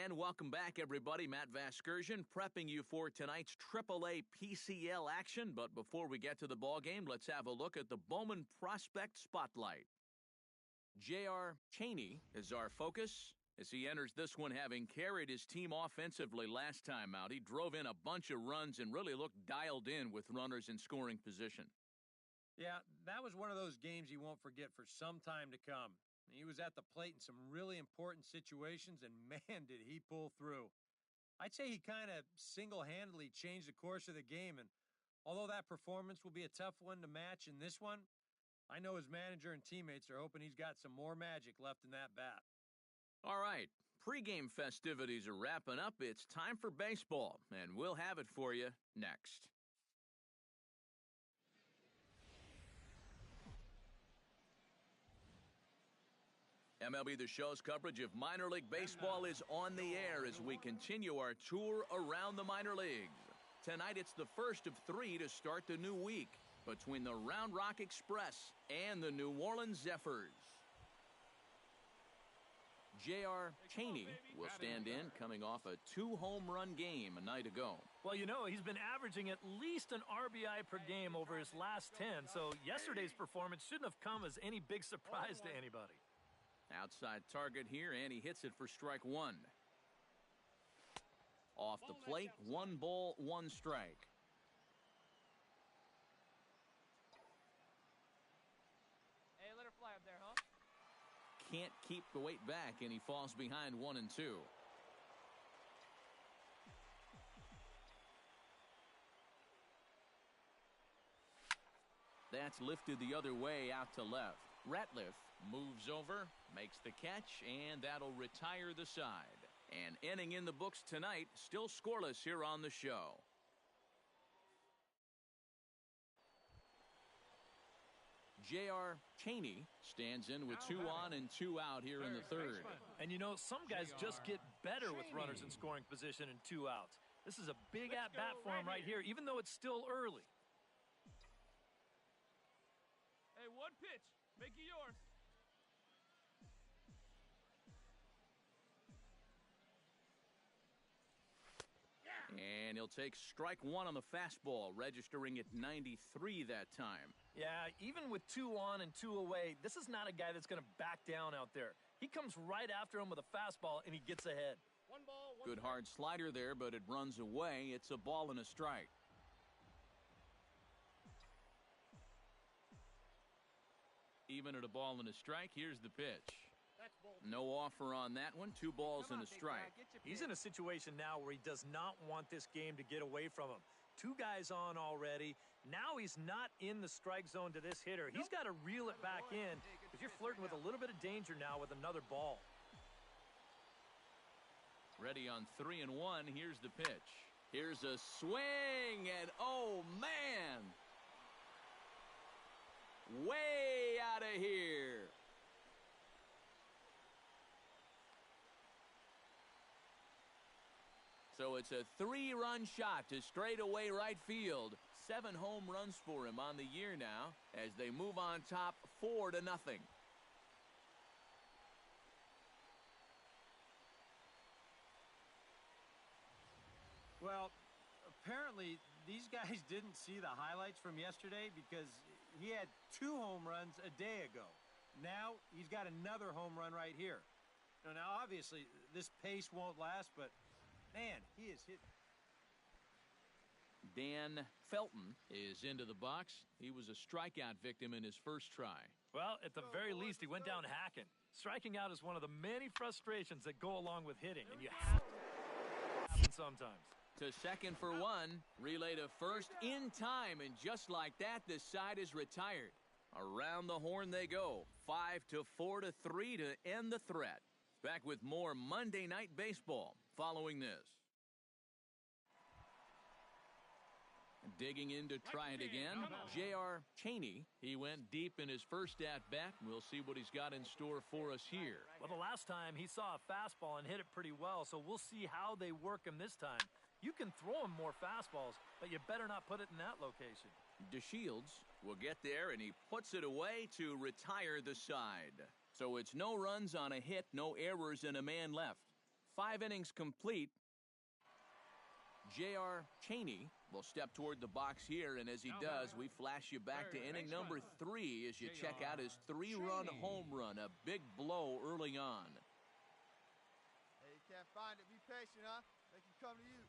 And welcome back, everybody. Matt Vasgersian prepping you for tonight's AAA PCL action. But before we get to the ballgame, let's have a look at the Bowman Prospect Spotlight. J.R. Cheney is our focus as he enters this one having carried his team offensively last time out. He drove in a bunch of runs and really looked dialed in with runners in scoring position. Yeah, that was one of those games you won't forget for some time to come. He was at the plate in some really important situations, and man, did he pull through. I'd say he kind of single-handedly changed the course of the game, and although that performance will be a tough one to match in this one, I know his manager and teammates are hoping he's got some more magic left in that bat. All right, pregame festivities are wrapping up. It's time for baseball, and we'll have it for you next. MLB The Show's coverage of minor league baseball is on the air as we continue our tour around the minor leagues. Tonight it's the first of 3 to start the new week between the Round Rock Express and the New Orleans Zephyrs. J.R. Cheney will stand in, coming off a 2-home-run game a night ago. Well, you know, he's been averaging at least an RBI per game over his last 10, so yesterday's performance shouldn't have come as any big surprise to anybody. Outside target here, and he hits it for strike one. Off the plate, 1 ball, 1 strike. Hey, let her fly up there, huh? Can't keep the weight back, and he falls behind 1 and 2. That's lifted the other way out to left. Ratliff moves over, makes the catch, and that'll retire the side. An inning in the books tonight, still scoreless here on the show. J.R. Cheney stands in with 2 on and 2 out here in the third. And you know, some guys just get better with runners in scoring position and 2 outs. This is a big at-bat for him right here, even though it's still early. Hey, 1 pitch. Make it yours. And he'll take strike 1 on the fastball, registering at 93 that time. Yeah, even with 2 on and 2 away, this is not a guy that's going to back down out there. He comes right after him with a fastball, and he gets ahead. 1 ball, 1 Good hard slider there, but it runs away. It's a ball and a strike. Even at a ball and a strike, here's the pitch. No offer on that one. 2 balls and a strike. He's in a situation now where he does not want this game to get away from him. 2 guys on already. Now he's not in the strike zone to this hitter. He's got to reel it back in because you're flirting with a little bit of danger now with another ball. Ready on 3 and 1. Here's the pitch. Here's a swing, and oh man! Way out of here. So it's a 3-run shot to straightaway right field. 7 home runs for him on the year now as they move on top 4-0. Well, apparently these guys didn't see the highlights from yesterday because he had 2 home runs a day ago. Now he's got another home run right here. Now obviously this pace won't last, but man, he is hit. Dan Felton is into the box. He was a strikeout victim in his first try. Well, at the very least, he went down hacking. Striking out is one of the many frustrations that go along with hitting, and you have to happen sometimes. To second for 1, relay to first in time, and just like that, the side is retired. Around the horn they go, 5-4-3 to end the threat. Back with more Monday Night Baseball following this. Digging in to try it again, J.R. Cheney. He went deep in his first at-bat. We'll see what he's got in store for us here. Well, the last time he saw a fastball and hit it pretty well, so we'll see how they work him this time. You can throw him more fastballs, but you better not put it in that location. DeShields will get there, and he puts it away to retire the side. So it's no runs on a hit, no errors, and a man left. 5 innings complete. J.R. Cheney will step toward the box here, and as he does, we flash you back to inning number 3 as you check out his 3-run home run, a big blow early on. Hey, you can't find it. Be patient, huh? They can come to you.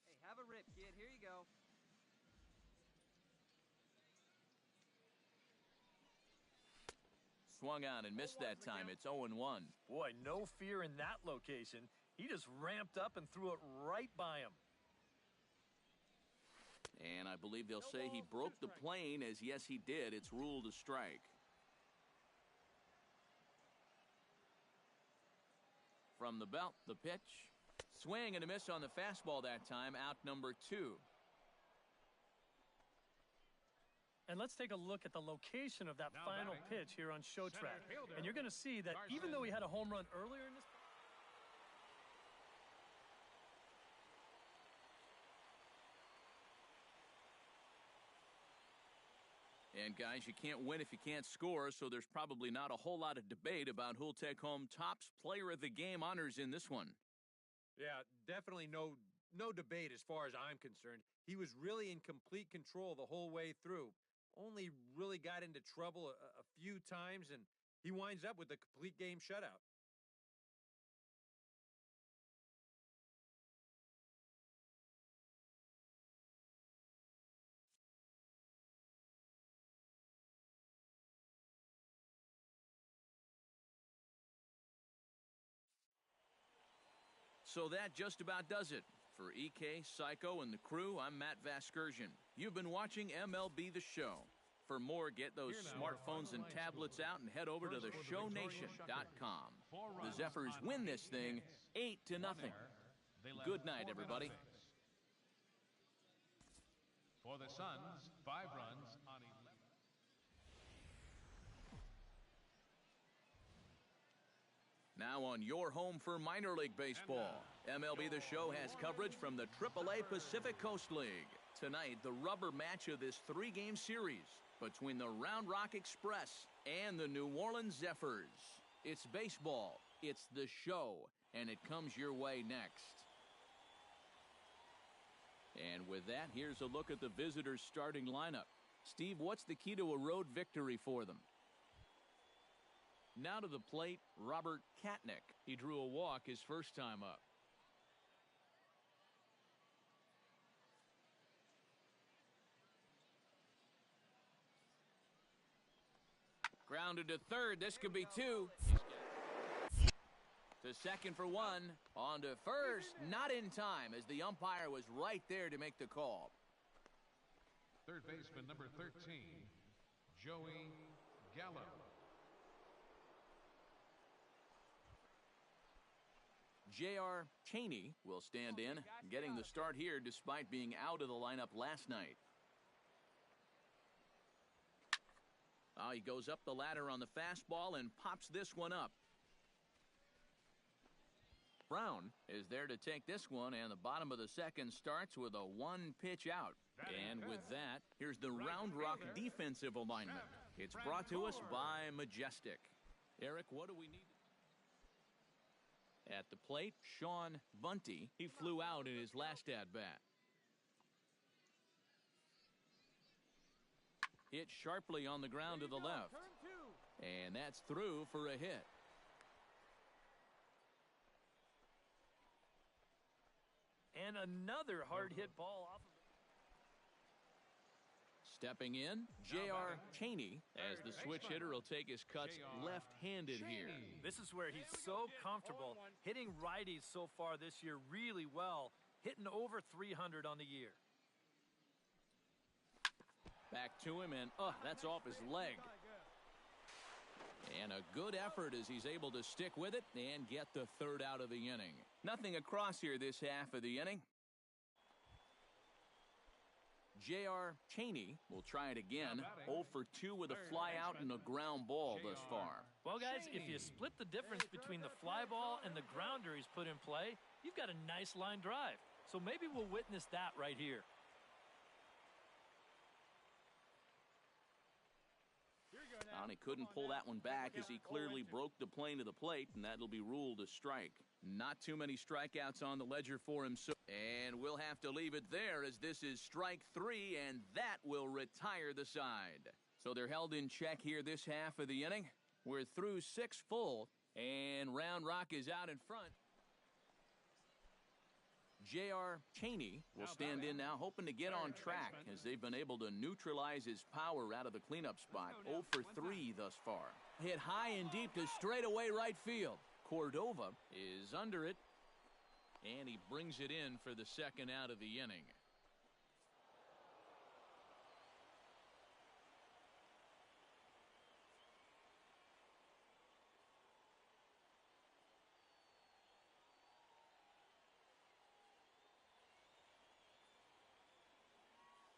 Hey, have a rip, kid. Here you go. Swung on and missed that time. It's 0-1. Boy, no fear in that location. He just ramped up and threw it right by him. And I believe they'll say he broke the plane, as yes, he did. It's ruled a strike. From the belt, the pitch. Swing and a miss on the fastball that time. Out number 2. And let's take a look at the location of that final pitch here on Showtrack. And you're going to see that even though he had a home run earlier in this... And guys, you can't win if you can't score, so there's probably not a whole lot of debate about who'll take home Topps Player of the Game honors in this one. Yeah, definitely no debate as far as I'm concerned. He was really in complete control the whole way through. Only really got into trouble a few times, and he winds up with a complete game shutout. So that just about does it. For EK, Psycho, and the crew, I'm Matt Vasgersian. You've been watching MLB The Show. For more, get those smartphones and tablets out and head over to theshownation.com. The Zephyrs win this thing 8-0. Good night, everybody. For the Suns, 5 runs on 11. Now on your home for minor league baseball, MLB The Show has coverage from the AAA Pacific Coast League. Tonight, the rubber match of this 3-game series between the Round Rock Express and the New Orleans Zephyrs. It's baseball, it's the show, and it comes your way next. And with that, here's a look at the visitors' starting lineup. Steve, what's the key to a road victory for them? Now to the plate, Robert Katnick. He drew a walk his first time up. Grounded to third. This could be 2. To second for 1. On to first. Not in time, as the umpire was right there to make the call. Third baseman number 13, Joey Gallo. J.R. Cheney will stand in, getting the start here despite being out of the lineup last night. He goes up the ladder on the fastball and pops this one up. Brown is there to take this one, and the bottom of the second starts with a 1-pitch out. And with that, here's the Round Rock defensive alignment. It's brought to us by Majestic. Eric, what do we need? At the plate, Sean Bunty. He flew out in his last at-bat. Hit sharply on the ground to the left. And that's through for a hit. And another hard-hit ball off of it. Stepping in, J.R. Cheney, as the switch hitter will take his cuts left-handed here. This is where he's so comfortable hitting righties so far this year really well. hitting over 300 on the year. Back to him, and that's off his leg. And a good effort as he's able to stick with it and get the third out of the inning. Nothing across here this half of the inning. J.R. Cheney will try it again. 0 for 2 with a fly out and a ground ball thus far. Well, guys, if you split the difference between the fly ball and the grounder he's put in play, you've got a nice line drive. So maybe we'll witness that right here. And he couldn't pull that one back as he clearly broke the plane of the plate, and that'll be ruled a strike. Not too many strikeouts on the ledger for him. And we'll have to leave it there as this is strike 3, and that will retire the side. So they're held in check here this half of the inning. We're through 6 full, and Round Rock is out in front. J.R. Cheney will stand in now, hoping to get on track as they've been able to neutralize his power out of the cleanup spot. 0 for 3 thus far. Hit high and deep to straightaway right field. Cordova is under it, and he brings it in for the second out of the inning.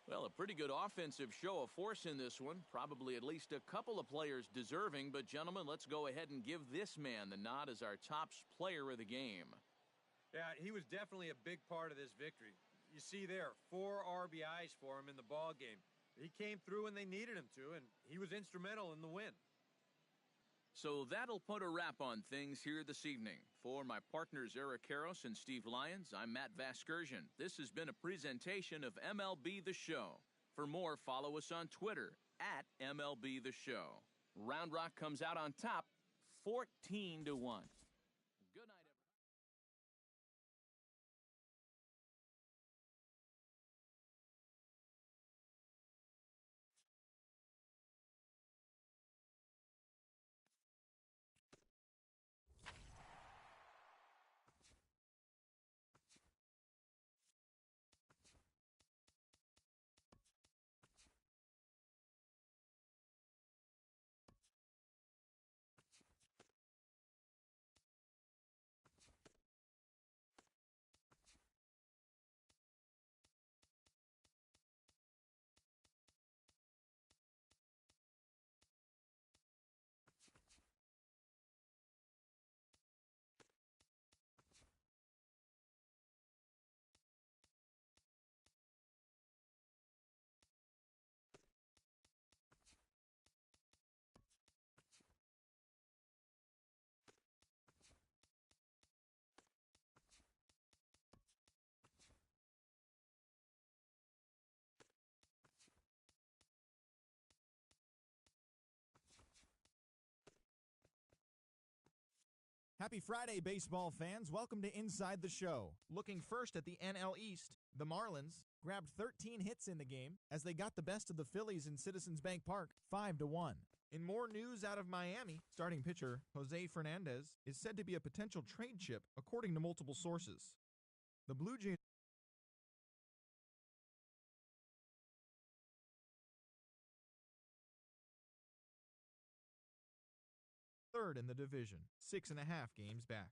Well, a pretty good offensive show of force in this one. Probably at least a couple of players deserving. But, gentlemen, let's go ahead and give this man the nod as our top player of the game. Yeah, he was definitely a big part of this victory. You see there, 4 RBIs for him in the ball game. He came through when they needed him to, and he was instrumental in the win. So that'll put a wrap on things here this evening. For my partners Eric Karros and Steve Lyons, I'm Matt Vasgersian. This has been a presentation of MLB The Show. For more, follow us on Twitter at MLB The Show. Round Rock comes out on top, 14-1. Good night. Happy Friday, baseball fans. Welcome to Inside the Show. Looking first at the NL East, the Marlins grabbed 13 hits in the game as they got the best of the Phillies in Citizens Bank Park, 5-1. In more news out of Miami, starting pitcher Jose Fernandez is said to be a potential trade chip, according to multiple sources. The Blue Jays third in the division, 6.5 games back.